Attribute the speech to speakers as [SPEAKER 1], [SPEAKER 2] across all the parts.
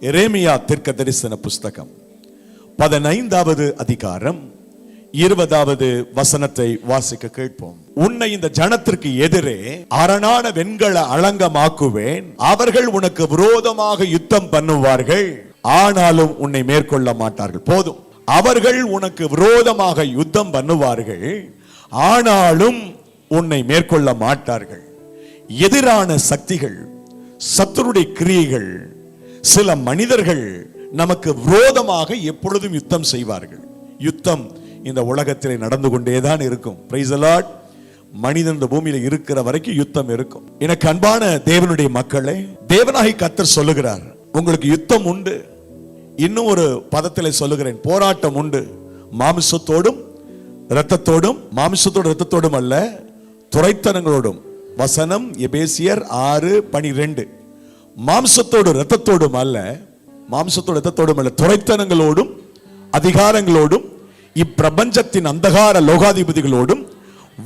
[SPEAKER 1] எரேமியா தீர்க்கதரிசன புஸ்தகம் 15வது அதிகாரம் 20வது வசனத்தை வாசிக்க கேட்போம். உன்னை இந்த ஜனத்திற்கு எதிரே அரணான வெண்கல அலங்கமாக்குவேன். அவர்கள் உனக்கு விரோதமாக யுத்தம் பண்ணுவார்கள், ஆனாலும் உன்னை மேற்கொள்ள மாட்டார்கள். போதும், அவர்கள் உனக்கு விரோதமாக யுத்தம் பண்ணுவார்கள், ஆனாலும் உன்னை மேற்கொள்ள மாட்டார்கள். எதிரான சக்திகள், சத்துருடைய கிரியைகள், சில மனிதர்கள் நமக்கு விரோதமாக எப்பொழுதும் யுத்தம் செய்வார்கள். யுத்தம் இந்த உலகத்திலே நடந்து கொண்டேதான் இருக்கும். Price the Lord. மனிதன் இந்த பூமியில இருக்கிற வரைக்கும் யுத்தம் இருக்கும். எனக்கு அன்பான தேவனுடைய மக்களே, தேவனாகிய கர்த்தர் சொல்லுகிறார், உங்களுக்கு யுத்தம் உண்டு. இன்னும் ஒரு பதத்திலே சொல்லுகிறேன், போராட்டம் உண்டு. மாமிசத்தோடும் இரத்தத்தோடும், மாமிசத்தோடும் இரத்தத்தோடும் அல்ல, துரைத்தனங்களோடும். வசனம் எபேசியர் 6:12. மாம்சத்தோடு இரத்தத்தோடும் அல்ல, மாம்சத்தோடு இரத்தத்தோடும் அல்ல, துரைத்தனங்களோடும் அதிகாரங்களோடும், இப்பிரபஞ்சத்தின் அந்தகார லோகாதிபதிகளோடும்,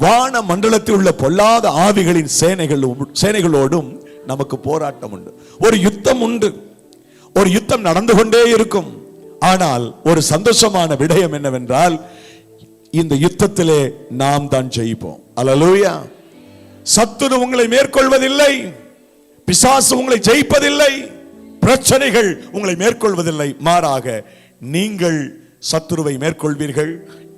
[SPEAKER 1] வான மண்டலத்தில் உள்ள பொல்லாத ஆவிகளின் சேனைகளோடும் நமக்கு போராட்டம் உண்டு. ஒரு யுத்தம் உண்டு, ஒரு யுத்தம் நடந்து கொண்டே இருக்கும். ஆனால் ஒரு சந்தோஷமான விடயம் என்னவென்றால், இந்த யுத்தத்திலே நாம் தான் ஜெயிப்போம். அல்லேலூயா. சத்துரு உங்களை மேற்கொள்வதில்லை, பிசாசு உங்களை ஜெயிப்பதில்லை, பிரச்சனைகள் உங்களை மேற்கொள்வதில்லை. மாறாக நீங்கள் சத்துருவை மேற்கொள்வீர்கள்,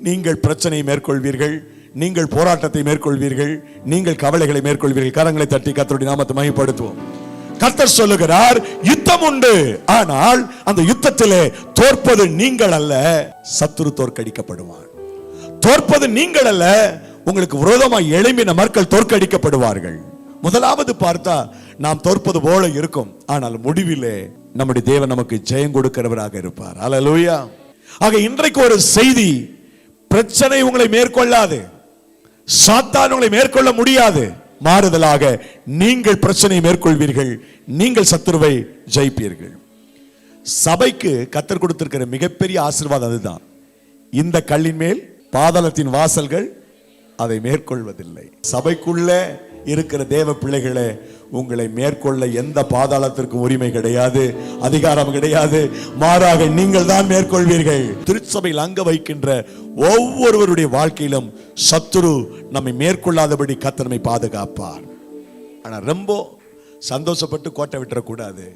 [SPEAKER 1] நீங்கள் பிரச்சனையை மேற்கொள்வீர்கள், நீங்கள் போராட்டத்தை மேற்கொள்வீர்கள், நீங்கள் கவலைகளை மேற்கொள்வீர்கள். கரங்களை தட்டி கர்த்தருடைய நாமத்தை மகிமைப்படுத்துவோம். கர்த்தர் சொல்லுகிறார், யுத்தம் உண்டு, ஆனால் அந்த யுத்தத்திலே தோற்பது நீங்கள் அல்ல, சத்துரு தோற்கடிக்கப்படுவான். தோற்பது நீங்கள் அல்ல, உங்களுக்கு விரோதமாக எழும்பின மக்கள் தோற்கடிக்கப்படுவார்கள். முதலாவது பார்த்தா நாம் தோற்பது போல இருக்கும், ஆனால் முடிவிலே நம்முடைய தேவன் நமக்கு ஜெயம் கொடுக்கிறவராக இருப்பார். அல்லேலூயா. ஆக இன்றைக்கு ஒரு செய்தி, பிரச்சனை உங்களை மேற்கொள்ளாது, சாத்தான் உங்களை மேற்கொள்ள முடியாது. மாறுதலாக நீங்கள் பிரச்சனையை மேற்கொள்வீர்கள், நீங்கள் சத்துருவை ஜெயிப்பீர்கள். சபைக்கு கர்த்தர் கொடுத்திருக்கிற மிகப்பெரிய ஆசீர்வாதம் அதுதான். இந்த கல்லின் மேல் பாதாளத்தின் வாசல்கள் அதை மேற்கொள்வதில்லை. சபைக்குள்ள இருக்கிற தேவ பிள்ளைகளே, உங்களை மேற்கொள்ள எந்த பாதாளத்திற்கும் உரிமை கிடையாது, அதிகாரம் கிடையாது. மாறாக நீங்கள் தான் மேற்கொள்வீர்கள். திருச்சபையில் அங்க வைக்கின்ற ஒவ்வொருவருடைய வாழ்க்கையிலும் சத்துரு நம்மை மேற்கொள்ளாதபடி கர்த்தர் நம்மை பாதுகாப்பார். ஆனா ரொம்ப சந்தோஷப்பட்டு கோட்டை விட்டுறக்கூடாது.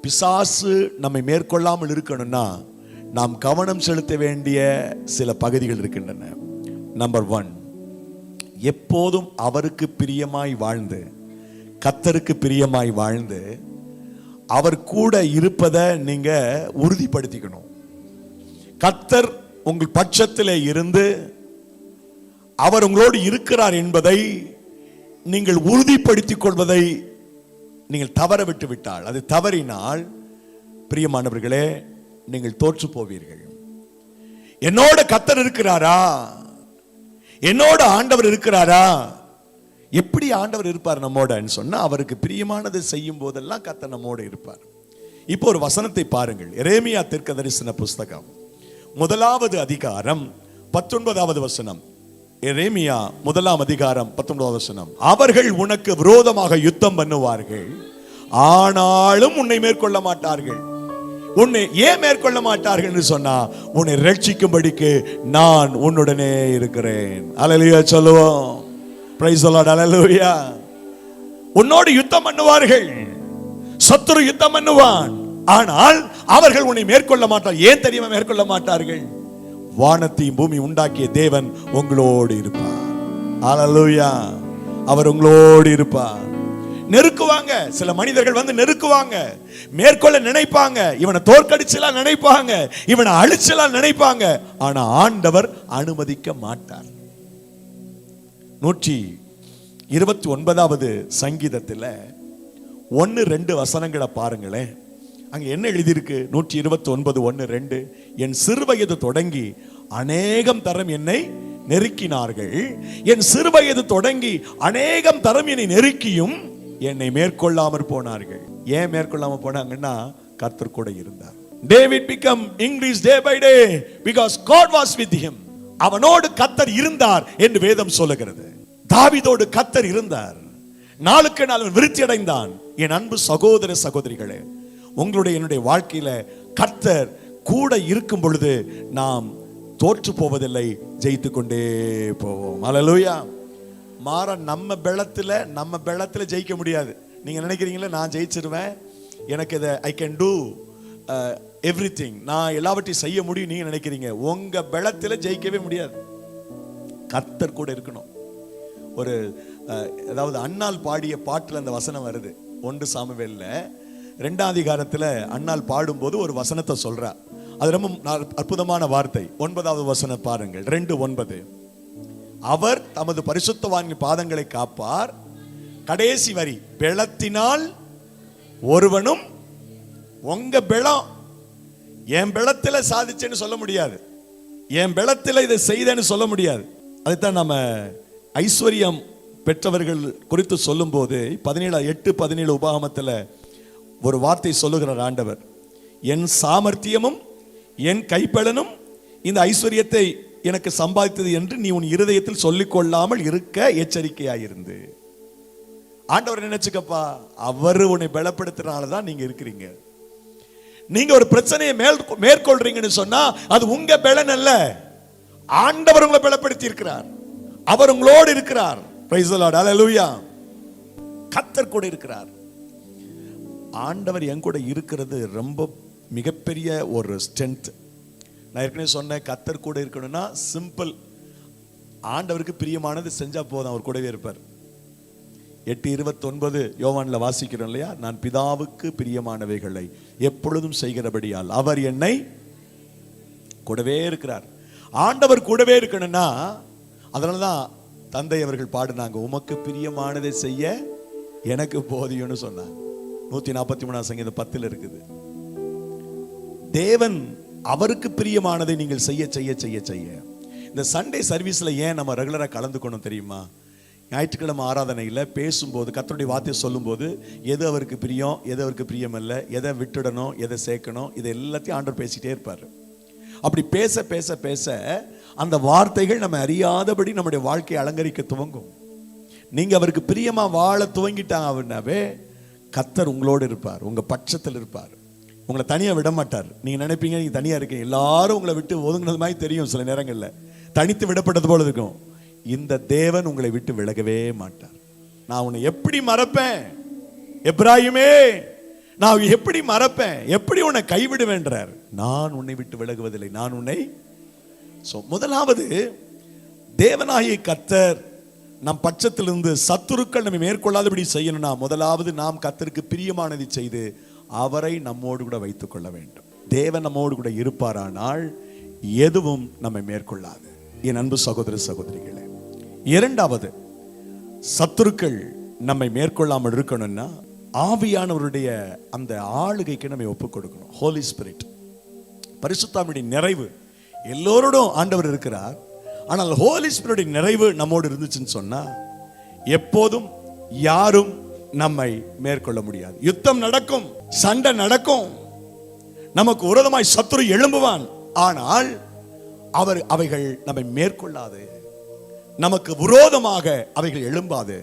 [SPEAKER 1] பிசாசு நம்மை மேற்கொள்ளாமல் இருக்கணும்னா நாம் கவனம் செலுத்த வேண்டிய சில பகுதிகள் இருக்கின்றன. நம்பர் 1, எப்போதும் அவருக்கு பிரியமாய் வாழ்ந்து, கர்த்தருக்கு பிரியமாய் வாழ்ந்து, அவர் கூட இருப்பதை நீங்க உறுதிப்படுத்திக்கணும். கர்த்தர் உங்கள் பட்சத்திலே இருந்து அவர் உங்களோடு இருக்கிறார் என்பதை நீங்கள் உறுதிப்படுத்திக் கொள்வதை நீங்கள் தவற விட்டு விட்டால், அது தவறினால், பிரியமானவர்களே, நீங்கள் தோற்று போவீர்கள். என்னோட கர்த்தர் இருக்கிறாரா, என்னோட ஆண்டவர் இருக்கிறாரா? எப்படி ஆண்டவர் இருப்பார் நம்மோடன்னு சொன்னா, அவருக்கு பிரியமானதை செய்யும் போதெல்லாம் கர்த்தர் நம்மோட இருப்பார். இப்போ ஒரு வசனத்தை பாருங்கள். எரேமியா தீர்க்கதரிசன புஸ்தகம் 1வது அதிகாரம் 19வது வசனம். எரேமியா 1ஆம் அதிகாரம் 19வது வசனம். அவர்கள் உனக்கு விரோதமாக யுத்தம் பண்ணுவார்கள், ஆனாலும் உன்னை மேற்கொள்ள மாட்டார்கள். உன்னை ஏன் மேற்கொள்ள மாட்டார்கள் என்று சொன்னா, உன்னை ரட்சிக்கும்படிக்கு நான் உன்னுடனே இருக்கிறேன். அல்லேலூயா சொல்லுவோம். Praise the lord. அல்லேலூயா. உன்னோடு யுத்தம் பண்ணுவார்கள், சத்துரு யுத்தம் பண்ணுவான், ஆனால் அவர்கள் உன்னை மேற்கொள்ள மாட்டார்கள். ஏன் தெரியுமா மேற்கொள்ள மாட்டார்கள்? வானத்தையும் பூமி உண்டாக்கிய தேவன் உங்களோடு இருப்பார். அல்லேலூயா. அவர் உங்களோடு இருப்பார். நெருக்குவாங்க, சில மனிதர்கள் வந்து நெருக்குவாங்க, மேற்கொள்ள நினைப்பாங்க, இவனை தோற்கடிச்சலாம் நினைப்பாங்க, இவனை அழிச்சலாம் நினைப்பாங்க. ஆனா ஆண்டவர் அனுமதிக்க மாட்டார். 129வது சங்கீதத்தில் 1-2 வசனங்களை பாருங்களேன். அங்க என்ன எழுதியிருக்கு? 129:1-2. என் சிறுவயது தொடங்கி அநேகம் தரம் என்னை நெருக்கினார்கள், என் சிறுவயது தொடங்கி அநேகம் தரம் என்னை நெருக்கியும் என்னை மேற்கொள்ளாமற் போனார்கள். ஏன் மேற்கொள்ளாம போனாங்கன்னா, கர்த்தர் கூட இருந்தார். David became increased day by day because God was with him. அவனோடு கர்த்தர் இருந்தார் என்று வேதம் சொல்லுகிறது. தாவீதோடு கர்த்தர் இருந்தார். நாளுக்கு நாள் விருத்தி அடைந்தான். என் அன்பு சகோதர சகோதரிகளே, உங்களுடைய என்னுடைய வாழ்க்கையில கர்த்தர் கூட இருக்கும் பொழுது நாம் தோற்று போவதில்லை, ஜெயித்து கொண்டே போவோம். அல்லேலூயா. மாற நம்ம பெலத்துல ஜெயிக்க முடியாது. நீங்க நினைக்கிறீங்களா நான் ஜெயிச்சிருவேன், எனக்கு இதை ஐ கேன் டூ எவ்ரிதிங், நான் எல்லாவற்றையும் செய்ய முடியும் நீங்க நினைக்கிறீங்க. உங்க பெலத்துல ஜெயிக்கவே முடியாது. கர்த்தர் கூட இருக்கணும். ஒரு அதாவது அன்னாள் பாடிய பாட்டுல அந்த வசனம் வருது. 1 சாமுவேல்ல 2ஆம் அதிகாரத்துல அன்னாள் பாடும்போது ஒரு வசனத்தை சொல்றா. அது ரொம்ப அற்புதமான வார்த்தை. 9வது வசனம் பாருங்கள், 2:9. அவர் தமது பரிசுத்தவான்களின் பாதங்களை காப்பார். கடைசி வரி, பெலத்தினால் ஒருவனும், உங்க பெலம் என் பெலத்துல சாதிச்சேன்னு சொல்ல முடியாது, என் பெலத்துல இதை செய்தேன்னு சொல்ல முடியாது. அதுதான் நம்ம ஐஸ்வர்யம் பெற்றவர்கள் குறித்து சொல்லும் போது 8:17 உபாகமத்தில் ஒரு வார்த்தை சொல்லுகிறார் ஆண்டவர். என் சாமர்த்தியமும் என் கைப்பலனும் இந்த ஐஸ்வர்யத்தை எனக்கு சம்பாதித்தது என்று நீ உன் இருதயத்தில் சொல்லிக் கொள்ளாமல் இருக்க எச்சரிக்கையாயிருந்து. ஆண்டவர் நினைச்சுக்கப்பா, அவர் உன்னை பலப்படுத்துறதுனாலதான் நீங்க இருக்கிறீங்க. நீங்க ஒரு பிரச்சனையை மேற்கொள்றீங்கன்னு சொன்னா அது உங்க பலன் அல்ல, ஆண்டவர் உங்களை பலப்படுத்தி இருக்கிறார். அவர் உங்களோடு இருக்கிறார். Praise the lord. ஹல்லேலூயா. கர்த்தர் கூட இருக்கிறார். ஆண்டவர் என் கூட இருக்கிறது ரொம்ப மிகப்பெரிய ஒரு ஸ்ட்ரென்த். நான் ஏற்கனவே சொன்னேன், கர்த்தர் கூட இருக்கணும்னா சிம்பிள். ஆண்டவருக்கு பிரியமானது செஞ்சா போதும், அவர் கூடவே இருப்பார். 8:29 யோவான்ல வாசிக்கிறோம் இல்லையா, நான் பிதாவுக்கு பிரியமானவைகளை எப்பொழுதும் செய்கிறபடியால் அவர் என்னை கூடவே இருக்கிறார். ஆண்டவர் கூடவே இருக்கணும்னா அதனாலதான் தந்தை அவர்கள் பாடுனாங்க, உமக்கு பிரியமானதை செய்ய எனக்கு போதியும்னு சொன்னாங்க. 143 சங்கீதம் 10 இருக்குது. தேவன் அவருக்கு பிரியமானதை நீங்கள் செய்ய செய்ய செய்ய செய்ய. இந்த சண்டே சர்வீஸ்ல ஏன் நம்ம ரெகுலரா கலந்துக்கணும் தெரியுமா? ஞாயிற்றுக்கிழமை ஆராதனையில் பேசும்போது, கர்த்தருடைய வார்த்தையை சொல்லும்போது, எது அவருக்கு பிரியம், எது அவருக்கு பிரியம் அல்ல, எதை விட்டுடணும், எதை சேர்க்கணும், இது எல்லாத்தையும் ஆண்டவர் பேசிட்டே இருப்பார். அப்படி பேச பேச பேச அந்த வார்த்தைகள் நம்ம அறியாதபடி நம்முடைய வாழ்க்கையை அலங்கரிக்க துவங்கும். நீங்க அவருக்கு பிரியமா வாழ துவங்கிட்டாங்க அப்படின்னாவே கர்த்தர் உங்களோடு இருப்பார், உங்க பட்சத்தில் இருப்பார், உங்களை தனியா விட மாட்டார். நீங்க நினைப்பீங்க நீங்க தனியா இருக்கீங்க, எல்லாரும் உங்களை விட்டு ஒதுங்கினது மாதிரி தெரியும், சில நேரங்களில் தனித்து விடப்பட்டது போல இருக்கும். இந்த தேவன் உங்களை விட்டு விலகவே மாட்டார். நான் உன்னை எப்படி மறப்பேன் எப்ராஹிமே, நான் எப்படி மறப்பேன், எப்படி உன்னை கைவிடுவேன்றார். நான் உன்னை விட்டு விலகுவதில்லை, நான் உன்னை. முதலாவது தேவனாகிய கர்த்தர் நம் பட்சத்திலிருந்து சத்துருக்கள் நம்மை மேற்கொள்ளாதபடி செய்யணும்னா முதலாவது நாம் கர்த்தருக்கு பிரியமானதை செய்து அவரை நம்மோடு கூட வைத்துக் கொள்ள வேண்டும். தேவன் நம்மோடு கூட இருப்பாரானால் எதுவும் நம்மை மேற்கொள்ளாது. என் அன்பு சகோதர சகோதரிகளே, இரண்டாவது சத்துருக்கள் நம்மை மேற்கொள்ளாமல் இருக்கணும்னா ஆவியானவருடைய அந்த ஆளுகைக்கு நம்மை ஒப்புக் கொடுக்கணும். ஹோலி ஸ்பிரிட், பரிசுத்தாவினுடைய நிறைவு. எல்லோரோடும் ஆண்டவர் இருக்கிறார், ஆனால் ஹோலி ஸ்பிரிட் நிறைவு நம்மோடு இருந்துச்சுன்னு சொன்னா எப்போதும் யாரும் நம்மை மேற்கொள்ள முடியாது. யுத்தம் நடக்கும், சண்டை நடக்கும், நமக்கு விரோதமாய் சத்துரு எழும்புவான், ஆனால் அவைகள் நம்மை மேற்கொள்ளாது, நமக்கு விரோதமாக அவைகள் எழும்பாது.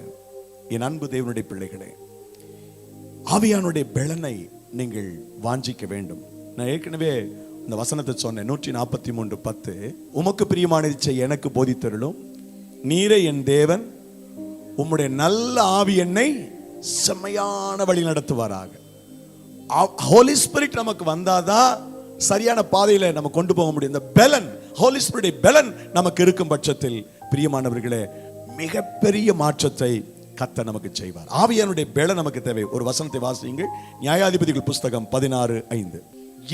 [SPEAKER 1] என் அன்பு தேவனுடைய பிள்ளைகளே, ஆவியானுடைய பெலனை நீங்கள் வாஞ்சிக்க வேண்டும். நான் ஏற்கனவே இந்த வசனத்தை சொன்னேன், 143:10. உமக்கு பிரியமானதை செய்ய எனக்கு போதித்தருளும், நீரே என் தேவன், உம்முடைய நல்ல ஆவி என்னை செம்மையான வழி நடத்துவாராக. ஹோலி ஸ்பிரிட் நமக்கு வந்தாதான் சரியான பாதையில நம்ம கொண்டு போக முடியும். இந்த பெலன், ஹோலி ஸ்பிரிட் பெலன் நமக்கு இருக்கும் பட்சத்தில் பிரியமானவர்களே மிகப்பெரிய மாற்றத்தை கர்த்தர் நமக்கு செய்வார். ஆவியானுடைய பெலன் நமக்கு தேவை. ஒரு வசனத்தை வாசியுங்கள், நியாயாதிபதிகள் புஸ்தகம் 16:5.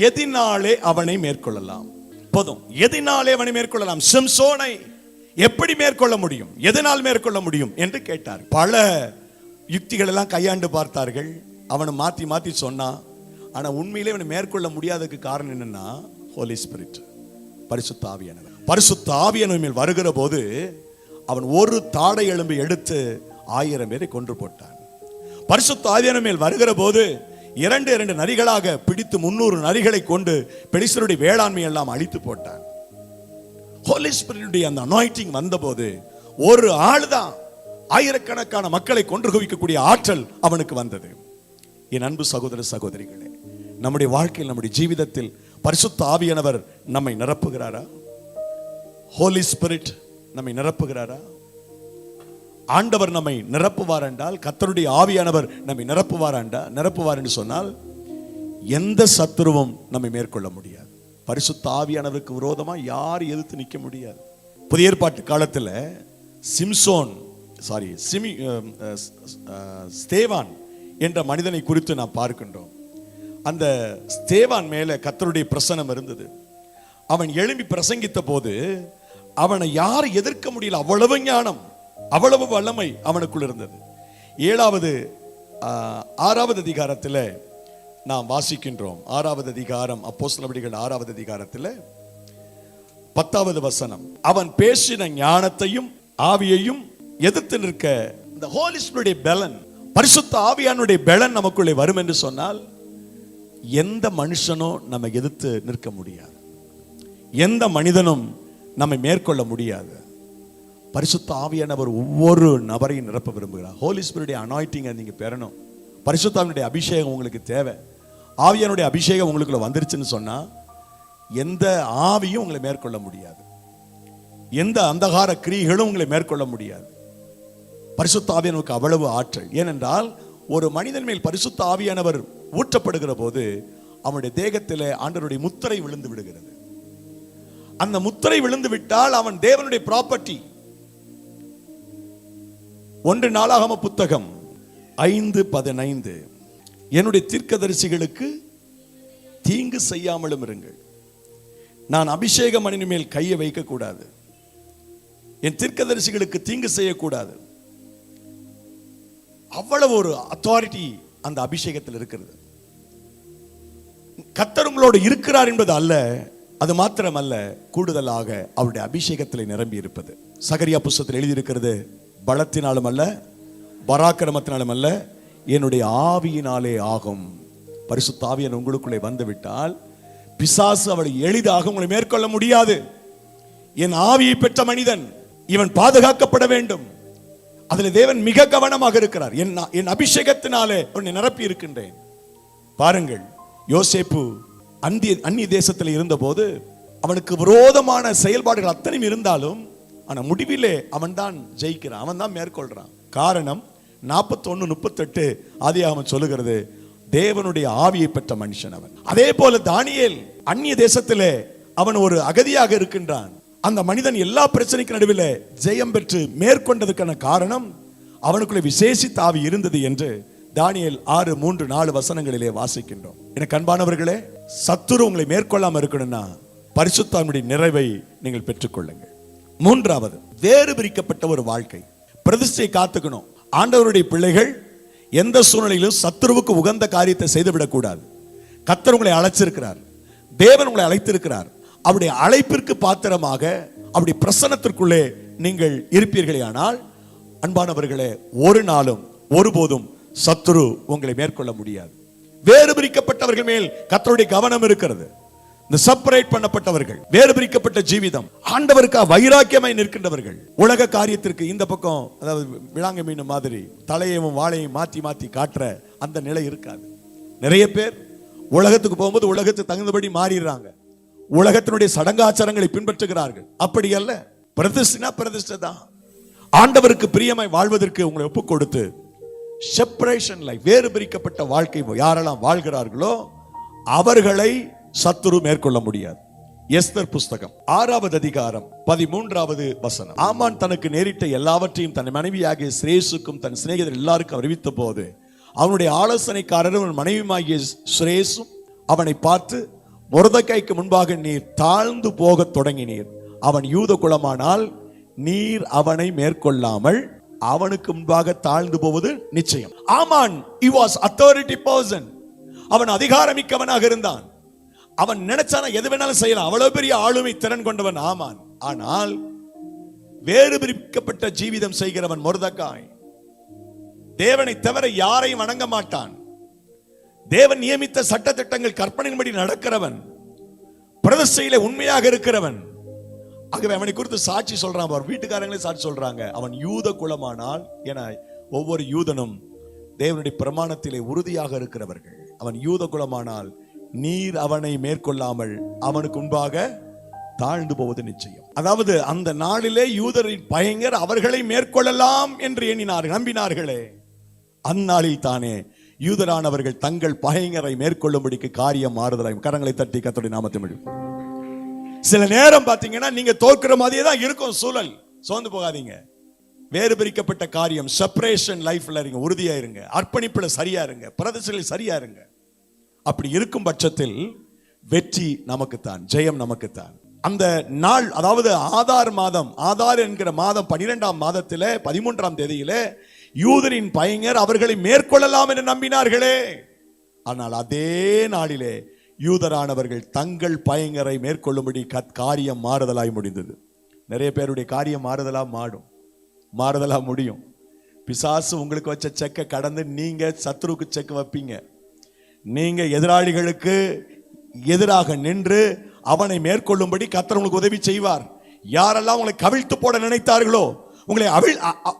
[SPEAKER 1] எதினாலே அவனை மேற்கொள்ளலாம். போதும், எதினாலே அவனை மேற்கொள்ளலாம். சிம்சோனை எப்படி மேற்கொள்ள முடியும், எதனால் மேற்கொள்ள முடியும் என்று கேட்டார். பல யுக்திகள் எல்லாம் கையாண்டு பார்த்தார்கள். அவனை மாத்தி மாத்தி சொன்னான். ஆனா உண்மையிலே அவனை மேற்கொள்ள முடியாததுக்கு காரணம் என்னன்னா ஹோலி ஸ்பிரிட், பரிசுத்த ஆவியானவர். பரிசுத்த ஆவியானவர் மேல் வருகிற போது அவன் ஒரு தாடை எலும்பை எடுத்து 1000 பேரை கொன்று போட்டான். பரிசுத்த ஆவியானவர் மேல் வருகிற போது 2 நரிகளாக பிடித்து 300 நரிகளை கொண்டு பெலிஸ்தருடைய வேளாண்மை எல்லாம் அழித்து போட்டான். ஹோலி ஸ்பிரிட்டுடைய அந்த அனாயிண்டிங் வந்தபோது ஒரு ஆள் தான் ஆயிரக்கணக்கான மக்களை கொன்று குவிக்கக்கூடிய ஆற்றல் அவனுக்கு வந்தது. என் அன்பு சகோதர சகோதரிகளே, நம்முடைய வாழ்க்கையில், நம்முடைய ஜீவிதத்தில் பரிசுத்த ஆவியானவர் நம்மை நிரப்புகிறாரா? ஹோலி ஸ்பிரிட் நம்மை நிரப்புகிறாரா? ஆண்டவர் நம்மை நிரப்புவார் என்றால், கர்த்தருடைய ஆவியானவர் நம்மை நிரப்புவார் என்று சொன்னால் எந்த சத்துருவும் நம்மை மேற்கொள்ள முடியாது. பரிசுத்த ஆவியானவருக்கு விரோதமா யார் எதிர்த்து நிற்க முடியாது. புதிய ஏற்பாட்டு காலத்தில் ஸ்தேவான் என்ற மனிதனை குறித்து நாம் பார்க்கின்றோம். அந்த ஸ்தேவான் மேல கர்த்தருடைய பிரசன்னம் இருந்தது. அவன் எழும்பி பிரசங்கித்த போது அவனை யார் எதிர்க்க முடியல. அவ்வளவு ஞானம், அவ்வளவு வல்லமை அவனுக்குள் இருந்தது. 6வது அதிகாரத்தில் நாம் வாசிக்கின்றோம். 6வது அதிகாரம், அப்போஸ்தலர் நடபடிகள் 6வது அதிகாரத்தில் 10வது வசனம். அவன் பேசின ஞானத்தையும் ஆவியையும் எதிர்த்து நிற்க இந்த ஹோலி ஸ்பிரிட்டுடைய பெலன், பரிசுத்த ஆவியானுடைய பெலன் நமக்குள்ளே வரும் என்று சொன்னால் எந்த மனுஷனும் நம்ம எதிர்த்து நிற்க முடியாது. எந்த மனிதனும் நம்மை மேற்கொள்ள முடியாது. பரிசுத்த ஆவியானவர் ஒவ்வொரு நபரையும் நிரப்ப விரும்புகிறார். ஹோலி ஸ்பிரிட்டுடைய அனாயிண்டிங்கை நீங்க பெறணும். பரிசுத்த ஆவியானுடைய அபிஷேகம் உங்களுக்கு தேவை. ஆவியானுடைய அபிஷேகம் உங்களுக்குள்ள வந்துருச்சுன்னு சொன்னா எந்த ஆவியும் உங்களை மேற்கொள்ள முடியாது. எந்த அந்தகார கிரியைகளும் உங்களை மேற்கொள்ள முடியாது. பரிசுத்த ஆவியானவருக்கு அவ்வளவு ஆற்றல். ஏனென்றால் ஒரு மனிதன் மேல் பரிசுத்த ஆவியானவர் ஊற்றப்படுகிற போது அவனுடைய தேகத்தில் ஆண்டவருடைய முத்திரை விழுந்து விடுகிறது. அந்த முத்திரை விழுந்து விட்டால் அவன் தேவனுடைய ப்ராப்பர்ட்டி. 1 நாளாகம புத்தகம் 5:15, என்னுடைய தீர்க்கதரிசிகளுக்கு தீங்கு செய்யாமலும் இருங்கள். நான் அபிஷேக மணியின் மேல் கையை வைக்க கூடாது. என் தீர்க்கதரிசிகளுக்கு தீங்கு செய்யக்கூடாது. அவ்வளவு ஒரு அத்தாரிட்டி அந்த அபிஷேகத்தில் இருக்கிறது. கர்த்தர் உங்களோடு இருக்கிறார் என்பது அல்ல, அது மாத்திரமல்ல, கூடுதலாக அவருடைய அபிஷேகத்தில் நிரம்பி இருப்பது. சகரியா புஸ்தகத்தில் எழுதியிருக்கிறது, பலத்தினாலும் அல்ல, பராக்கிரமத்தினாலும் அல்ல, என்னுடைய ஆவியினாலே ஆகும். பரிசுத்த ஆவியானவர் உங்களுக்குள்ளே வந்துவிட்டால் பிசாசு அவளை எளிதாக உங்களை மேற்கொள்ள முடியாது. என் ஆவியை பெற்ற மனிதன் இவன் பாதுகாக்கப்பட வேண்டும். அதில் தேவன் மிக கவனமாக இருக்கிறார். என் அபிஷேகத்தினாலே அவனை நிரப்பி இருக்கின்றேன். பாருங்கள், யோசேப்பு அந்நிய தேசத்தில் இருந்தபோது அவனுக்கு விரோதமான செயல்பாடுகள் அத்தனையும் இருந்தாலும் ஆனா முடிவிலே அவன் தான் ஜெயிக்கிறான், அவன் தான் மேற்கொள்றான். காரணம் 41:38 ஆதியாகமம் சொல்லுகிறது, தேவனுடைய ஆவியை பெற்ற மனுஷன் அவன். அதே போல தானியேல் அந்நிய தேசத்திலே அவன் ஒரு அகதியாக இருக்கின்றான். அந்த மனிதன் எல்லா பிரச்சனைக்கு நடுவில் ஜெயம் பெற்று மேற்கொண்டதுக்கான காரணம் அவனுக்குள்ளே விசேஷித்த ஆவி இருந்தது என்று தானியேல் 6:3-4 வசனங்களிலே வாசிக்கின்றோம். எனக்கு அன்பானவர்களே, சத்துரு உங்களை மேற்கொள்ளாம இருக்கணும்னா பரிசுத்தாவினுடைய நிறைவை நீங்கள் பெற்றுக்கொள்ளுங்கள். 3வது, வேறு பிரிக்கப்பட்ட ஒரு வாழ்க்கை. பிரதிஷ்டை காத்துக்கணும். ஆண்டவருடைய பிள்ளைகள் எந்த சூழ்நிலையிலும் சத்துருவுக்கு உகந்த காரியத்தை செய்துவிடக் கூடாது. கர்த்தர் உங்களை அழைச்சிருக்கிறார், தேவன் உங்களை அழைத்திருக்கிறார். அவருடைய அழைப்பிற்கு பாத்திரமாக அவருடைய பிரசன்னத்திற்குள்ளே நீங்கள் இருப்பீர்களே ஆனால், அன்பானவர்களே, ஒரு நாளும் ஒருபோதும் சத்துரு உங்களை மேற்கொள்ள முடியாது. வேறு பிரிக்கப்பட்டவர்கள் மேல் கர்த்தருடைய கவனம் இருக்கிறது. இந்த செப்பரேட் பண்ணப்பட்டவர்கள், வேறு பிரிக்கப்பட்ட ஜீவிதம், ஆண்டவருக்கு வைராக்கியமாய் நிற்கின்றவர்கள், உலக காரியத்திற்கு இந்த பக்கம், அதாவது விளாங்க மீன் மாதிரி தலையையும் வாழையும் மாத்தி மாத்தி காட்டுற அந்த நிலை இருக்காது. நிறைய பேர் உலகத்துக்கு போகும்போது உலகத்துக்கு தகுந்தபடி மாறிடுறாங்க. உலகத்தினுடைய சடங்காச்சாரங்களை பின்பற்றுகிறார்கள். அப்படி அல்ல, பிரதிஷ்டா பிரதிஷ்டை தான். ஆண்டவருக்கு பிரியமாய் வாழ்வதற்கு உங்களை ஒப்புக் கொடுத்து செப்பரேஷன் லைஃப், வேறு பிரிக்கப்பட்ட வாழ்க்கை யாரெல்லாம் வாழ்கிறார்களோ அவர்களை சத்துரு மேற்கொள்ள முடியாது. எஸ்தர் புஸ்தகம் 6வது அதிகாரம் 13வது வசனம். ஆமான் தனக்கு நேரிட்ட எல்லாவற்றையும் தன் மனைவியாகிய ஸ்ரேசுக்கும் தன் சிநேகிதர் எல்லாருக்கும் அறிவித்த போது அவனுடைய ஆலோசனைக்காரரும் மனைவியாகிய ஸ்ரேசும் அவனை பார்த்து, மொர்தெகாய்க்கு முன்பாக நீர் தாழ்ந்து போக தொடங்கினீர். அவன் யூத குலமானால் நீர் அவனை மேற்கொள்ளாமல் அவனுக்கு முன்பாக தாழ்ந்து போவது நிச்சயம். ஆமான் he was authority person. அவன் அதிகாரமிக்கவனாக இருந்தான். அவன் நினைச்சான எது வேணாலும் செய்யலாம். அவ்வளவு பெரிய ஆளுமை திறன் கொண்டவன் ஆமான். ஆனால் வேறு பிரிக்கப்பட்ட ஜீவிதம் செய்கிறவன் மொர்தெகாய் தேவனை தவிர யாரையும் வணங்க மாட்டான். தேவன் நியமித்த சட்ட திட்டங்கள் கற்பனையின்படி நடக்கிறவன், பிரதிஷ்டையிலே உண்மையாக இருக்கிறவன். ஆகவே அவனை குறித்து சாட்சி சொல்றான். அவர் வீட்டுக்காரங்களே சாட்சி சொல்றாங்க, அவன் யூத குலமானால், என ஒவ்வொரு யூதனும் தேவனுடைய பிரமாணத்திலே உறுதியாக இருக்கிறவர்கள். அவன் யூத குலமானால் நீர் அவனை மேற்கொள்ளாமல் அவனுக்கு முன்பாக தாழ்ந்து போவது நிச்சயம். அதாவது அந்த நாளிலே யூதரின் பயங்கர் அவர்களை மேற்கொள்ளலாம் என்று எண்ணினார்கள், நம்பினார்களே. அந்நாளில் தானே யூதரானவர்கள் தங்கள் பயங்கரை மேற்கொள்ளும்படிக்கு காரியம் மாறுதலாய். கரங்களை தட்டி கர்த்தருடைய நாமத்தை எழுப்புவோம். சில நேரம் பாத்தீங்கன்னா நீங்க தோற்கிற மாதிரியே தான் இருக்கும் சூழல். சோர்ந்து போகாதீங்க. வேறு பிரிக்கப்பட்ட காரியம், செப்பரேஷன் லைஃப்ல இருங்க, உறுதியா இருங்க, அர்ப்பணிப்புல சரியா இருங்க, பிரதிஷ்டையில் சரியா இருங்க. அப்படி இருக்கும் பட்சத்தில் வெற்றி நமக்குத்தான், ஜெயம் நமக்குத்தான். அந்த நாள், அதாவது ஆதார் என்கிற மாதம் 12ஆம் மாதத்திலே 13ஆம் தேதியிலே யூதரின் பயங்கர் அவர்களை மேற்கொள்ளலாம் என்று நம்பினார்களே. ஆனால் அதே நாளிலே யூதரானவர்கள் தங்கள் பயங்கரை மேற்கொள்ளும்படி காரியம் மாறுதலாய் முடிந்தது. நிறைய பேருடைய காரியம் மாறுதலா முடியும். பிசாசு உங்களுக்கு வச்ச செக்கை கடந்து நீங்க சத்ருக்கு செக் வைப்பீங்க. நீங்க எதிராளிகளுக்கு எதிராக நின்று அவனை மேற்கொள்ளும்படி கர்த்தர் உங்களுக்கு உதவி செய்வார். யாரெல்லாம் உங்களை கவிழ்த்து போட நினைத்தார்களோ, உங்களை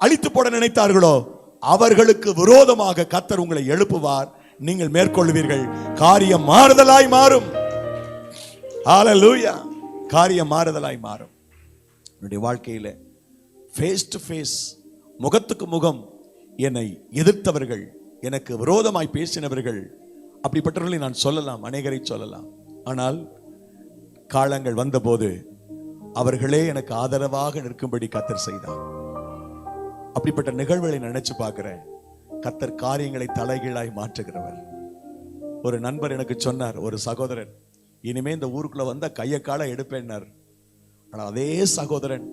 [SPEAKER 1] அழித்து போட நினைத்தார்களோ, அவர்களுக்கு விரோதமாக கர்த்தர் உங்களை எழுப்புவார். நீங்கள் மேற்கொள்வீர்கள். காரியம் மாறுதலாய் மாறும். ஹல்லேலூயா. காரியம் மாறுதலாய் மாறும். என்னுடைய வாழ்க்கையில ஃபேஸ் டு ஃபேஸ், முகத்துக்கு முகம் என்னை எதிர்த்தவர்கள், எனக்கு விரோதமாய் பேசினவர்கள், அப்படிப்பட்டவர்களை நான் சொல்லலாம், அநேகரை சொல்லலாம். ஆனால் காலங்கள் வந்தபோது அவர்களே எனக்கு ஆதரவாக நிற்கும்படி கர்த்தர் செய்தார். அப்படிப்பட்ட நிகழ்வுகளை நினைச்சு பார்க்கிறேன். கர்த்தர் காரியங்களை தலைகீழாய் மாற்றுகிறவர். ஒரு நண்பர் எனக்கு சொன்னார், ஒரு சகோதரன், இனிமே இந்த ஊருக்குள்ள வந்த கையை காலை எடுப்பேன்னார். ஆனால் அதே சகோதரன்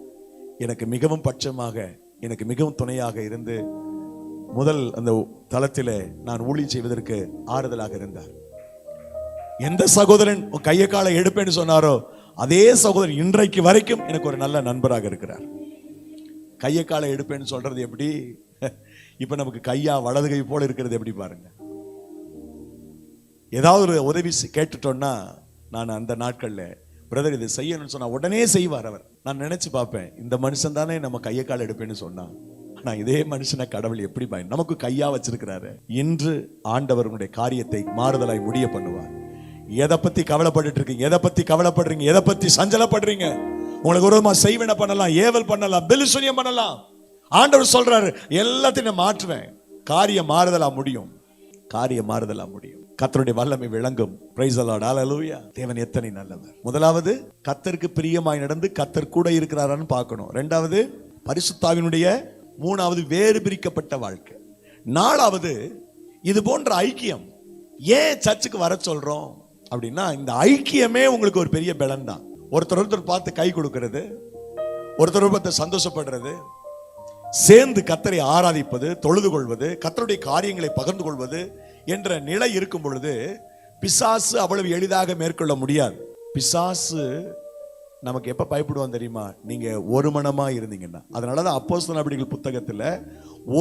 [SPEAKER 1] எனக்கு மிகவும் பட்சமாக, எனக்கு மிகவும் துணையாக இருந்து முதல் அந்த தளத்தில் நான் ஊழியம் செய்வதற்கு ஆறுதலாக இருந்தார். எந்த சகோதரன் கையை காலை எடுப்பேன்னு சொன்னாரோ அதே சகோதரன் இன்றைக்கு வரைக்கும் எனக்கு ஒரு நல்ல நண்பராக இருக்கிறார். கையை காலை எடுப்பேன்னு சொல்றது எப்படி? இப்ப நமக்கு கையா வலது கை போல இருக்கிறது எப்படி பாருங்க. ஏதாவது ஒரு உதவி கேட்டுட்டோம்னா, நான் அந்த நாட்கள்ல பிரதர் இதை செய்யணும்னு சொன்னா உடனே செய்வார் அவர். நான் நினைச்சு பார்ப்பேன், இந்த மனுஷன் தானே நம்ம கையை கால எடுப்பேன்னு சொன்னா, ஆனா இதே மனுஷனை கடவுள் எப்படி நமக்கு கையா வச்சிருக்கிறாரு. இன்று ஆண்டவருடைய காரியத்தை மாறுதலாய் முடிய பண்ணுவார். எதை பத்தி கவலைப்பட்டு இருக்கீங்க? எதை பத்தி கவலைப்படுறீங்க? எதை பத்தி சஞ்சலப்படுறீங்க? உங்களுக்கு விரோதமா செய்வன பண்ணலாம், ஏவல் பண்ணலாம், பெலிசுனியம் பண்ணலாம். ஆண்டவர் சொல்றாரு, எல்லாத்தையும் மாற்றுவேன். காரியம் மாறுதலா முடியும். காரியம் மாறுதலா முடியும். கர்த்தருடைய வல்லமை விளங்கும். Praise the lord. ஹல்லேலூயா. தேவன் எத்தனை நல்லவர். முதலாவது, கர்த்தருக்கு பிரியமாய் நடந்து கர்த்தர் கூட இருக்கிறாரான்னு பார்க்கணும். இரண்டாவது, பரிசுத்தாவினுடைய. மூணாவது, வேறு பிரிக்கப்பட்ட வாழ்க்கை. நாலாவது, இது போன்ற ஐக்கியம். ஏன் சர்ச்சுக்கு வர சொல்றோம் அப்படின்னா, இந்த ஐக்கியமே உங்களுக்கு ஒரு பெரிய பலன் தான். ஒருத்தர் பார்த்து கை கொடுக்கிறது, ஒருத்தர் பார்த்து சந்தோஷப்படுறது, சேர்ந்து கர்த்தரை ஆராதிப்பது, தொழுது கொள்வது, கர்த்தருடைய காரியங்களை பகிர்ந்து கொள்வது என்ற நிலை இருக்கும் பொழுது பிசாசு அவ்வளவு எளிதாக மேற்கொள்ள முடியாது. பிசாசு நமக்கு எப்ப பயப்படுவான் தெரியுமா? நீங்க ஒரு மனமா இருந்தீங்கன்னா. அதனாலதான் அப்போஸ்தலர் நடபடிகள் புத்தகத்துல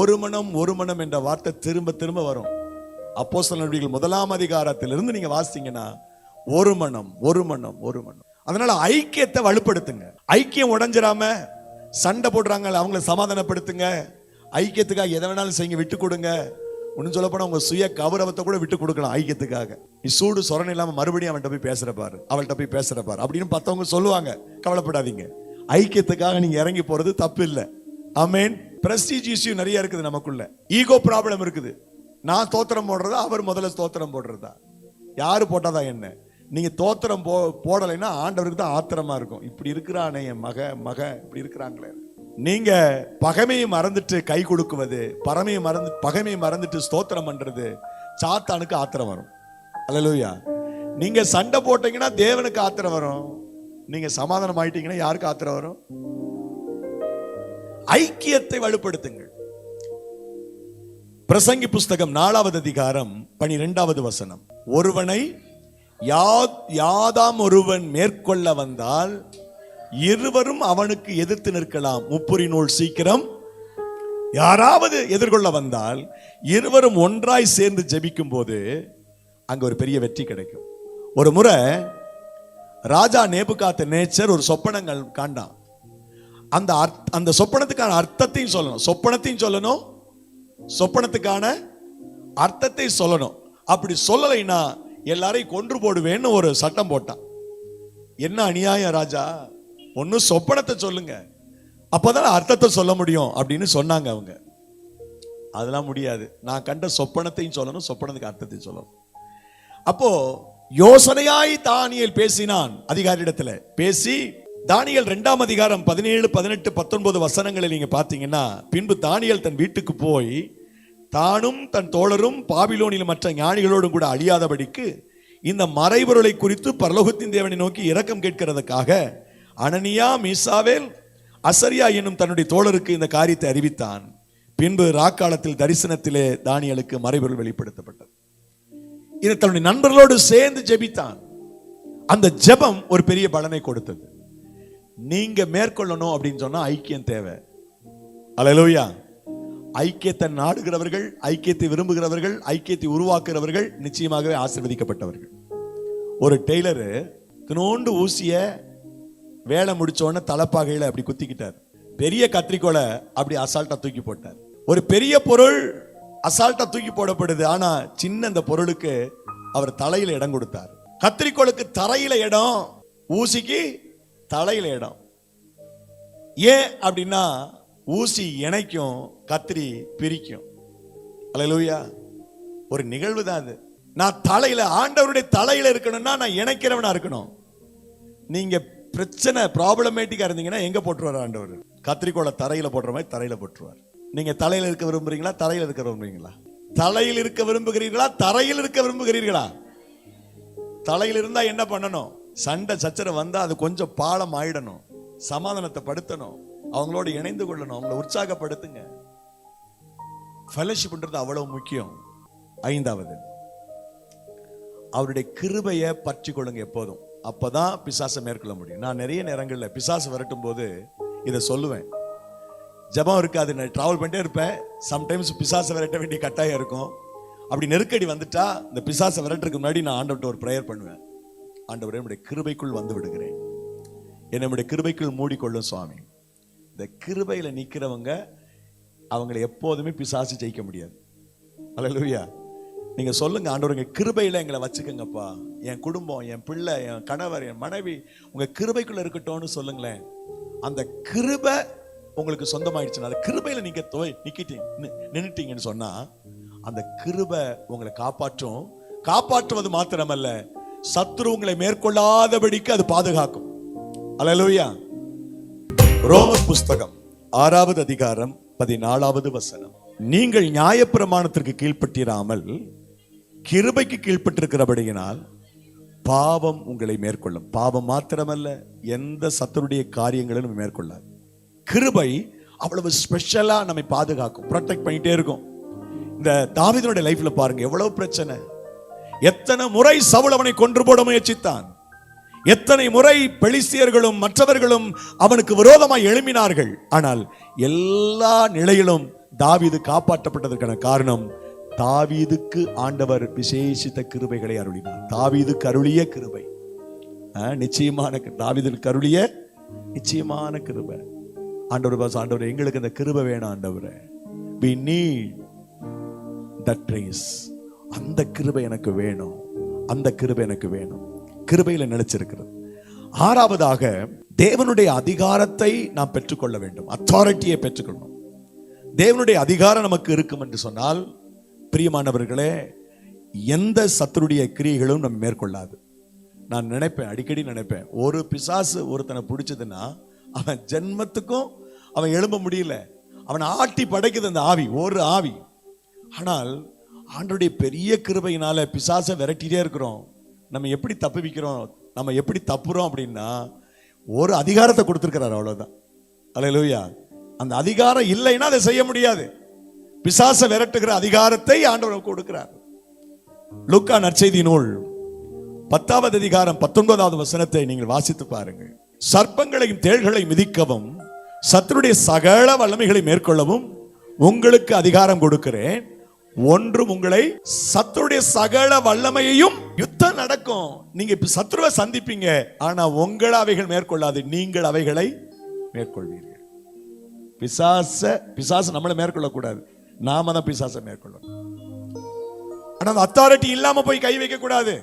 [SPEAKER 1] ஒரு மனம் என்ற வார்த்தை திரும்ப திரும்ப வரும். அப்போஸ்தலர் நடபடிகள் 1ஆம் அதிகாரத்திலிருந்து நீங்க வாசித்தீங்கன்னா ஒரு மனம். அதனால ஐக்கியத்தை வலுப்படுத்துங்க. ஐக்கியம் உடைஞ்சிராம சண்டை போடுறாங்க, அவங்களை சமாதானப்படுத்துங்க. ஐக்கியத்துக்காக எதை வேணாலும் செய்யுங்க, விட்டு கொடுங்க. ஒன்னும் சொல்ல போனா உங்க சுய கௌரவத்தை கூட விட்டு கொடுக்கலாம் ஐக்கியத்துக்காக. நீ சூடு சொரணை இல்லாம மறுபடியும் அவள்கிட்ட போய் பேசுறப்பாரு அப்படின்னு பார்த்தவங்க சொல்லுவாங்க. கவலைப்படாதீங்க. ஐக்கியத்துக்காக நீங்க இறங்கி போறது தப்பு இல்லை. ஆமென். பிரஸ்டீஜ் இஷ்யூ நிறைய இருக்குது நமக்குள்ள. ஈகோ ப்ராப்ளம் இருக்குது. நான் தோத்திரம் போடுறதா, அவர் முதல்ல தோத்திரம் போடுறதா? யாரு போட்டாதா என்ன? நீங்க தோத்திரம் போடலைன்னா ஆண்டவருக்கு தான் ஆத்திரமா இருக்கும். இப்படி இருக்கிறானே என் மக இப்படி இருக்கிறாங்களே. நீங்க பகைமையை மறந்துட்டு கை கொடுக்குவது, பகைமையை மறந்துட்டு ஸ்தோத்திரம் பண்றது, சாத்தானுக்கு ஆத்திரம் வரும். அல்லேலூயா. நீங்க சண்டை போட்டீங்கன்னா தேவனுக்கு ஆத்திரம் வரும். நீங்க சமாதானம் ஆயிட்டீங்கன்னா யாருக்கு ஆத்திரம் வரும்? ஐக்கியத்தை வலுப்படுத்துங்கள். பிரசங்கி புஸ்தகம் 4ஆவது அதிகாரம் 12வது வசனம். ஒருவனை யாதாம் ஒருவன் மேற்கொள்ள வந்தால் இருவரும் அவனுக்கு எதிர்த்து நிற்கலாம். முப்புரி நூல் சீக்கிரம். யாராவது எதிர்கொள்ள வந்தால் இருவரும் ஒன்றாய் சேர்ந்து ஜெபிக்கும் போது அங்க ஒரு பெரிய வெற்றி கிடைக்கும். ஒரு முறை ராஜா நேபுகாத்நேச்சர் ஒரு சொப்பனங்கள் காண்டான். அந்த சொப்பனத்துக்கான அர்த்தத்தையும் சொல்லணும், சொப்பனத்துக்கான அர்த்தத்தை சொல்லணும். அப்படி சொல்லலைன்னா எல்லாரையும் கொன்று போடுவேன்னு ஒரு சட்டம் போட்டான். என்ன அநியாயம் ராஜா, ஒன்னும் சொப்பனத்தை சொல்லுங்க, அப்பதான் அர்த்தத்தை சொல்ல முடியும் அப்படின்னு சொன்னாங்க அவங்க. அதெல்லாம் முடியாது, நான் கண்ட சொப்பனத்தையும் சொல்லணும், சொப்பனத்துக்கு அர்த்தத்தையும் சொல்லணும். அப்போ யோசனையாய் தானியேல் பேசினான். அதிகாரியிடத்துல பேசி தானியேல் 2ஆம் அதிகாரம் 17, 18, 19 வசனங்களை நீங்க பாத்தீங்கன்னா, பின்பு தானியேல் தன் வீட்டுக்கு போய் தானும் தன் தோழரும் பாபிலோனில் மற்ற ஞானிகளோடும் கூட அழியாதபடிக்கு இந்த மறைபொருளை குறித்து பரலோகத்தின் தேவனை நோக்கி இரக்கம் கேட்கிறதுக்காக அனனியா, மீசாவேல், அசரியா என்னும் தன்னுடைய தோழருக்கு இந்த காரியத்தை அறிவித்தான். பின்பு ராக்காலத்தில் தரிசனத்திலே தானியேலுக்கு மறைபொருள் வெளிப்படுத்தப்பட்டது. இதை தன்னுடைய நண்பர்களோடு சேர்ந்து ஜெபித்தான். அந்த ஜெபம் ஒரு பெரிய பலனை கொடுத்தது. நீங்க மேற்கொள்ளணும் அப்படின்னு சொன்னா ஐக்கியம் தேவை. அல்லேலூயா. ஐக்கியத்தை நாடுகிறவர்கள், ஐக்கியத்தை விரும்புகிறவர்கள், ஐக்கியத்தை உருவாக்குகிறவர்கள் நிச்சயமாகவே ஆசீர்வதிக்கப்பட்டவர்கள். ஒரு டெய்லரு தினோண்டு ஊசிய வேலை முடிச்சோன்னு தலைப்பாகையில அப்படி குத்திக்கிட்டார். பெரிய கத்திரிக்கோலை அப்படி அசால்ட்டா தூக்கி போட்டார். ஒரு பெரிய பொருள் அசால்ட்டா தூக்கி போடப்படுது, ஆனா சின்ன அந்த பொருளுக்கு அவர் தலையில இடம் கொடுத்தார். கத்திரிக்கோளுக்கு தரையில இடம், ஊசிக்கு தலையில இடம். ஏன் அப்படின்னா ஊசி இணைக்கும், கத்திரி பிரிக்கும். அல்லேலூயா. ஒரு நிகழ்வு தான் அது. நான் தலையில, ஆண்டவருடைய தலையில இருக்கணும்னா நான் இணைக்கிறவனா இருக்கணும். நீங்க பிரச்சனை ப்ராப்ளமேட்டிக்கா இருந்தீங்கன்னா எங்க போட்டுருவார் ஆண்டவர்? கத்திரிக்கோளை தரையில போடுற மாதிரி தரையில போட்டுருவார். நீங்க தலையில இருக்க விரும்புறீங்களா, தரையில இருக்க விரும்புறீங்களா? தலையில் இருக்க விரும்புகிறீர்களா, தரையில் இருக்க விரும்புகிறீர்களா? தலையில் இருந்தா என்ன பண்ணணும்? சண்டை சச்சரவு வந்தா அது கொஞ்சம் பாலம் ஆயிடணும், சமாதானத்தை படுத்தணும், அவங்களோட இணைந்து கொள்ளணும், அவங்கள உற்சாகப்படுத்துங்க. ஃபெலோஷிப்ன்றது அவ்வளவு முக்கியம். 5வது, அவருடைய கிருபையை பற்றி கொள்ளுங்க எப்போதும். அப்பதான் பிசாசை மேற்கொள்ள முடியும். நான் நிறைய நேரங்களில் பிசாசு விரட்டும் போது இதை சொல்லுவேன். ஜபம் இருக்காது, நான் டிராவல் பண்ணிட்டே இருப்பேன். சம்டைம்ஸ் பிசாசை விரட்ட வேண்டிய கட்டாயம் இருக்கும். அப்படி நெருக்கடி வந்துட்டா இந்த பிசாசை விரட்டுறதுக்கு முன்னாடி நான் ஆண்டவர்கிட்ட ஒரு ப்ரேயர் பண்ணுவேன். ஆண்டவரே, நம்முடைய கிருபைக்குள் வந்து விடுகிறேன், என்னுடைய கிருபைக்குள் மூடிக்கொள்ளும் சுவாமி. இந்த கிருபையில நிக்கிறவங்க அவங்களை எப்போதுமே பிசாசு ஜெயிக்க முடியாது. அல்லேலூயா. நீங்க சொல்லுங்க, ஆண்டவருங்க கிருபையில எங்களை வச்சுக்கங்கப்பா, என் குடும்பம், என் பிள்ளை, என் கணவர், என் மனைவி உங்க கிருபைக்குள்ள இருக்கட்டும்னு சொல்லுங்களேன். அந்த கிருபை உங்களுக்கு சொந்தமாயிடுச்சுன்னா, அந்த கிருபையில நீங்க நின்னுட்டீங்கன்னு சொன்னா அந்த கிருபை உங்களை காப்பாற்றும். காப்பாற்றுவது மாத்திரமல்ல, சத்துரு உங்களை மேற்கொள்ளாதபடிக்கு அது பாதுகாக்கும். அல்லேலூயா. ரோமர் புஸ்தகம் 6வது அதிகாரம் 14வது வசனம். நீங்கள் நியாயப்பிரமாணத்திற்கு கீழ்ப்பட்டிராமல் கிருபைக்கு கீழ்ப்பட்டிருக்கிறபடியினால் பாவம் உங்களை மேற்கொள்ளும். பாவம் மாத்திரமல்ல, எந்த சத்துருடைய காரியங்களும் மேற்கொள்ளாது. கிருபை அவ்வளவு ஸ்பெஷலா நம்மை பாதுகாக்கும், ப்ரொடெக்ட் பண்ணிட்டே இருக்கும். இந்த தாவீதுடைய லைஃப்ல பாருங்க, எவ்வளவு பிரச்சனை. எத்தனை முறை சவுல் அவனை கொன்று போட முயற்சித்தான், எத்தனை முறை பெலிஸ்தியர்களும் மற்றவர்களும் அவனுக்கு விரோதமாய் எழும்பினார்கள். ஆனால் எல்லா நிலையிலும் தாவீது காப்பாற்றப்பட்டதற்கான காரணம், தாவீதுக்கு ஆண்டவர் விசேஷித்த கிருபைகளை அருளினார். தாவீதுக்கு அருளிய கிருபை நிச்சயமான, தாவீதுக்கு அருளிய நிச்சயமான கிருபை. ஆண்டவர் எங்களுக்கு அந்த கிருபை வேணும் ஆண்டவரே. we need that grace. அந்த கிருபை எனக்கு வேணும், அந்த கிருபை எனக்கு வேணும். கிருபையில நிலைச்சிருக்கிறது. 6வதாக, தேவனுடைய அதிகாரத்தை நாம் பெற்றுக்கொள்ள வேண்டும். அத்தாரிட்டியை பெற்றுக்கொள்ளணும். தேவனுடைய அதிகாரம் நமக்கு இருக்கும் என்று சொன்னால், பிரியமானவர்களே, எந்த சத்துருடைய கிரியைகளும் நம்ம மேற்கொள்ளாது. நான் நினைப்பேன், அடிக்கடி நினைப்பேன், ஒரு பிசாசு ஒருத்தனை பிடிச்சதுன்னா அவன் ஜென்மத்துக்கும் அவன் எழும்ப முடியல. அவன் ஆட்டி படைக்குது அந்த ஆவி, ஒரு ஆவி. ஆனால் ஆண்டவருடைய பெரிய கிருபையினால பிசாசை விரட்டிட்டே இருக்கிறோம். நம்ம எப்படி தப்புவிக்கிறோம், நம்ம எப்படி தப்புறோம் அப்படின்னா, ஒரு அதிகாரத்தை கொடுத்திருக்கிறார், அவ்வளவுதான். அல்லேலூயா. அந்த அதிகாரம் இல்லைன்னா அதை செய்ய முடியாது. பிசாசை விரட்டுகிற அதிகாரத்தை ஆண்டவர் கொடுக்கிறார். லூக்கா நற்செய்தி நூல் 10வது அதிகாரம் 19வது வசனத்தை நீங்கள் வாசித்து பாருங்கள். சர்ப்பங்களையும் தேள்களையும் மிதிக்கவும் சத்துருடைய சகல வல்லமைகளை மேற்கொள்ளவும் உங்களுக்கு அதிகாரம் கொடுக்கிறேன். ஒன்றும் உங்களை, சத்துருடைய சகல வல்லமையையும், யுத்தம் நடக்கும், நீங்க சத்துருவை சந்திப்பீங்க, ஆனா உங்களை அவைகள் மேற்கொள்ளாது, நீங்கள் அவைகளை மேற்கொள்வீர்கள். பிசாசு நம்மளை மேற்கொள்ளக்கூடாது, நாம தான் பிசாசை மேற்கொள்ளணும். ஆனா அந்த அத்தாரிட்டி இல்லாம போய் கை வைக்க கூடாது.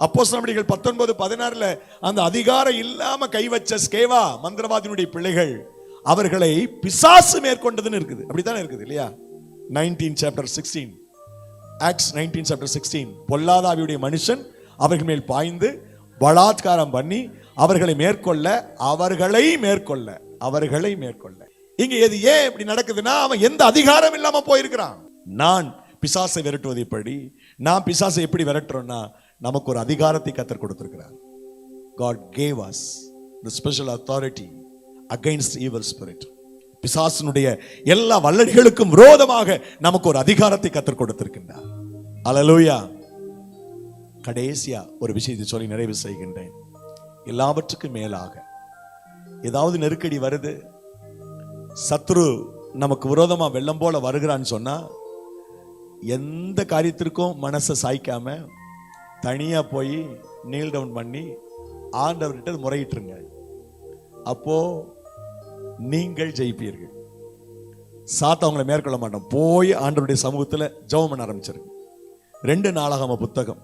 [SPEAKER 1] அப்போஸ்தலர் நடவடிக்கைகள் 19:16 அந்த அதிகாரம் இல்லாம கை வச்ச ஸ்கேவா மந்திரவாதியினுடைய பிள்ளைகள் அவர்களை பிசாசு மேற்கொண்டதுன்னு இருக்குது. அப்படித்தானே இருக்குது இல்லையா? 19:16 ஆக்ட்ஸ் 19:16 பொல்லாதாவியுடைய மனுஷன் அவர்கள் மேல் பாய்ந்து பலாத்காரம் பண்ணி அவர்களை மேற்கொள்ள இங்க எது ஏன் இப்படி நடக்குதுன்னா அவன் எந்த அதிகாரம் இல்லாம போயிருக்கிறான். நான் பிசாசை விரட்டுவது எப்படி, நான் பிசாசை எப்படி விரட்டுறோம்னா நமக்கு ஒரு அதிகாரத்தை கர்த்தர் கொடுத்திருக்கிறார். God gave us the special authority against evil spirit. பிசாசினுடைய எல்லா வல்லடிகளுக்கும் விரோதமாக நமக்கு ஒரு அதிகாரத்தை கர்த்தர் கொடுத்திருக்கின்றார். அல்லேலூயா. கடைசியா ஒரு விஷயத்தை சொல்லி நிறைவு செய்கின்றேன். எல்லாவற்றுக்கும் மேலாக ஏதாவது நெருக்கடி வருது, சத்ரு நமக்கு விரோதமா வெள்ளம் போல வருகிறான்னு சொன்னா எந்த காரியத்திற்கும் மனசை சாய்க்காம தனியா போய் நீல் டவுன் பண்ணி ஆண்டவர்கிட்ட முறையிட்டுருங்க. அப்போ நீங்கள் ஜெயிப்பீர்கள். சாத்த அவங்களை மேற்கொள்ள மாட்டோம். போய் ஆண்டவருடைய சமூகத்தில் ஜெபம் பண்ண ஆரம்பிச்சிருங்க. 2 நாளாகம புத்தகம்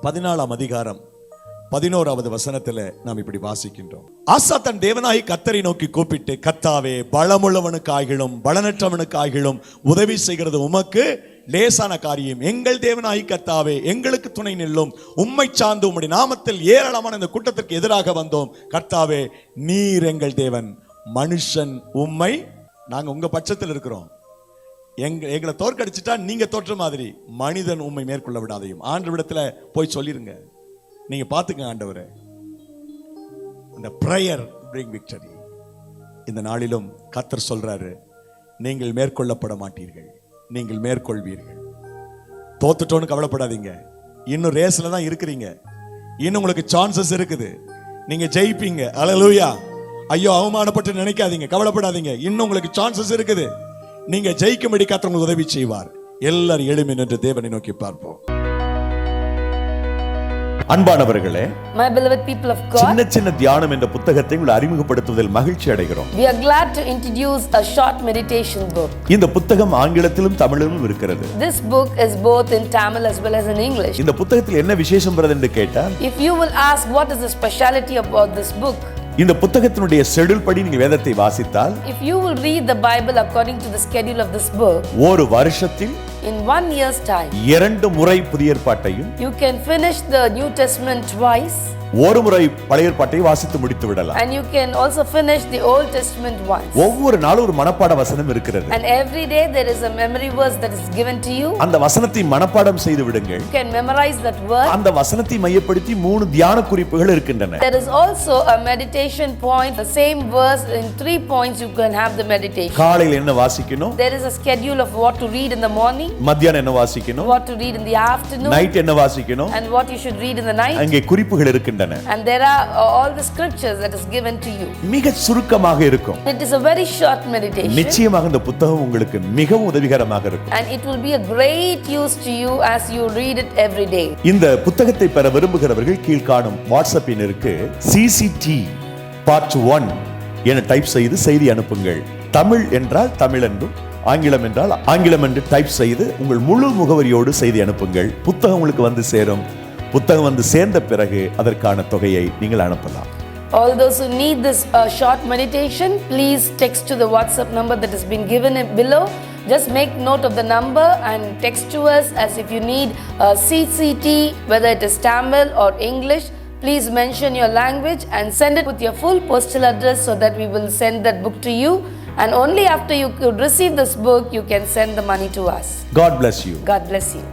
[SPEAKER 1] 14ஆம் அதிகாரம் 11வது வசனத்துல நாம் இப்படி வாசிக்கின்றோம். ஆசா தன் தேவனாகி கர்த்தரை நோக்கி கூப்பிட்டு, கர்த்தாவே, பலமுள்ளவனுக்காகிலும் பலனற்றவனுக்காகிலும் உதவி செய்கிறது உமக்கு லேசான காரியம். எங்கள் தேவனாகி கர்த்தாவே, எங்களுக்கு துணை நில்லும். உம்மை சார்ந்து உம்முடைய நாமத்தில் ஏராளமான இந்த கூட்டத்திற்கு எதிராக வந்தோம். கர்த்தாவே, நீர் எங்கள் தேவன், மனுஷன் உம்மை, நாங்க உங்க பட்சத்தில் இருக்கிறோம், எங்களை தோற்கடிச்சிட்டா நீங்க தோற்ற மாதிரி மனிதன் உம்மை மேற்கொள்ள விடாதையும். ஆண்டவரிடத்துல போய் சொல்லிருங்க, நீங்க பாத்துங்க ஆண்டவரே. அந்த பிரேயர் பிரிங் விக்டரி. இந்த நாளிலும் கர்த்தர் சொல்றாரு, நீங்கள் மேற்கொள்ளப்பட மாட்டீர்கள், நீங்கள் மேற்கொள்வீர்கள். தோத்துட்டோன்னு கவலைப்படாதீங்க. இன்னும் ரேஸ்ல தான் இருக்கிறீங்க. இன்னும் உங்களுக்கு சான்சஸ் இருக்குது. நீங்க ஜெயிப்பீங்க. அல்லேலூயா. ஐயோ அவமானப்பட்டு நினைக்காதீங்க, கவலைப்படாதீங்க. இன்னும் உங்களுக்கு சான்சஸ் இருக்குது. நீங்க ஜெயிக்கும்படி கர்த்தர் உங்களுக்கு உதவி செய்வார். எல்லாரும் எழும்பி நின்று தேவனை நோக்கி பார்ப்போம். அன்பானவர்களே,
[SPEAKER 2] my beloved people of God,
[SPEAKER 1] சின்ன சின்ன தியானம் என்ற புத்தகத்தை உங்களுக்கு அறிமுகப்படுத்துவதில் மகிழ்ச்சி அடைகிறோம்.
[SPEAKER 2] we are glad to introduce a short meditation book.
[SPEAKER 1] இந்த புத்தகம் ஆங்கிலத்திலும் தமிழிலும் இருக்கிறது.
[SPEAKER 2] This book is both in Tamil as well as in English.
[SPEAKER 1] இந்த புத்தகத்தில் என்ன விசேஷம் என்று கேட்டால்,
[SPEAKER 2] if you will ask what is the speciality about this book,
[SPEAKER 1] இந்த புத்தகத்தினுடைய ஷெட்யூல் படி நீங்க வேதத்தை வாசித்தால்,
[SPEAKER 2] if you will read the Bible according to the schedule of this book,
[SPEAKER 1] ஒரு வருஷத்தில்
[SPEAKER 2] in 1 year's time
[SPEAKER 1] 2 முறை புதிய ஏற்பாட்டையும்,
[SPEAKER 2] you can finish the New Testament twice,
[SPEAKER 1] ஒரு முறை பழைய ஏற்பாட்டை வாசித்து முடித்து விடலாம்.
[SPEAKER 2] and you can also finish the Old Testament once.
[SPEAKER 1] ஒவ்வொரு நாளும் ஒரு மனப்பாட வசனம் இருக்கிறது.
[SPEAKER 2] And every day there is a memory verse that is given to you.
[SPEAKER 1] அந்த வசனத்தை மனப்பாடம் செய்து விடுங்கள்.
[SPEAKER 2] You can memorize that word.
[SPEAKER 1] அந்த வசனத்தை மையப்படுத்தி 3 தியான குறிப்புகள் இருக்கின்றன.
[SPEAKER 2] There is also a meditation point, the same verse in 3 points you can have the meditation.
[SPEAKER 1] காலையில் என்ன வாசிக்கணும்?
[SPEAKER 2] There is a schedule of what to read in the morning,
[SPEAKER 1] மத்தியானம் என்ன வாசிக்கணும்,
[SPEAKER 2] what to read in the afternoon,
[SPEAKER 1] night என்ன வாசிக்கணும்,
[SPEAKER 2] and what you should read in the night.
[SPEAKER 1] அங்கே குறிப்புகள் இருக்கின்றன.
[SPEAKER 2] And there are all the scriptures that is given to you.
[SPEAKER 1] மிக சுருக்கமாக இருக்கும்.
[SPEAKER 2] It is a very short meditation.
[SPEAKER 1] நிச்சயமாக இந்த புத்தகம் உங்களுக்கு மிகவும் உதவிகரமாக இருக்கும்.
[SPEAKER 2] And it will be a great use to you as you read it every day.
[SPEAKER 1] இந்த புத்தகத்தை பெற விரும்புகிறவர்கள் கீழ்காணும் வாட்ஸ்அப் எண்ணிற்கு CCT Part 1 என டைப் செய்து செய்தி அனுப்புங்கள். தமிழ் என்றால் தமிழ் என்றும், ஆங்கிலம் என்றால் ஆங்கிலம் என்று டைப் செய்து உங்கள் முழு முகவரியோடு செய்தி அனுப்புங்கள். புத்தகம் உங்களுக்கு வந்து சேரும். புத்தகம் வந்து சேர்ந்த பிறகு அதற்கான தொகையை நீங்கள் அனுப்பலாம்.
[SPEAKER 2] All those who need this short meditation, please text to the WhatsApp number that has been given below. Just make note of the number and text to us as if you need CCT, whether it is Tamil or English. Please mention your language and send it with your full postal address so that we will send that book to you. And only after you could receive this book, you can send the money to us.
[SPEAKER 1] God bless you.
[SPEAKER 2] God bless you.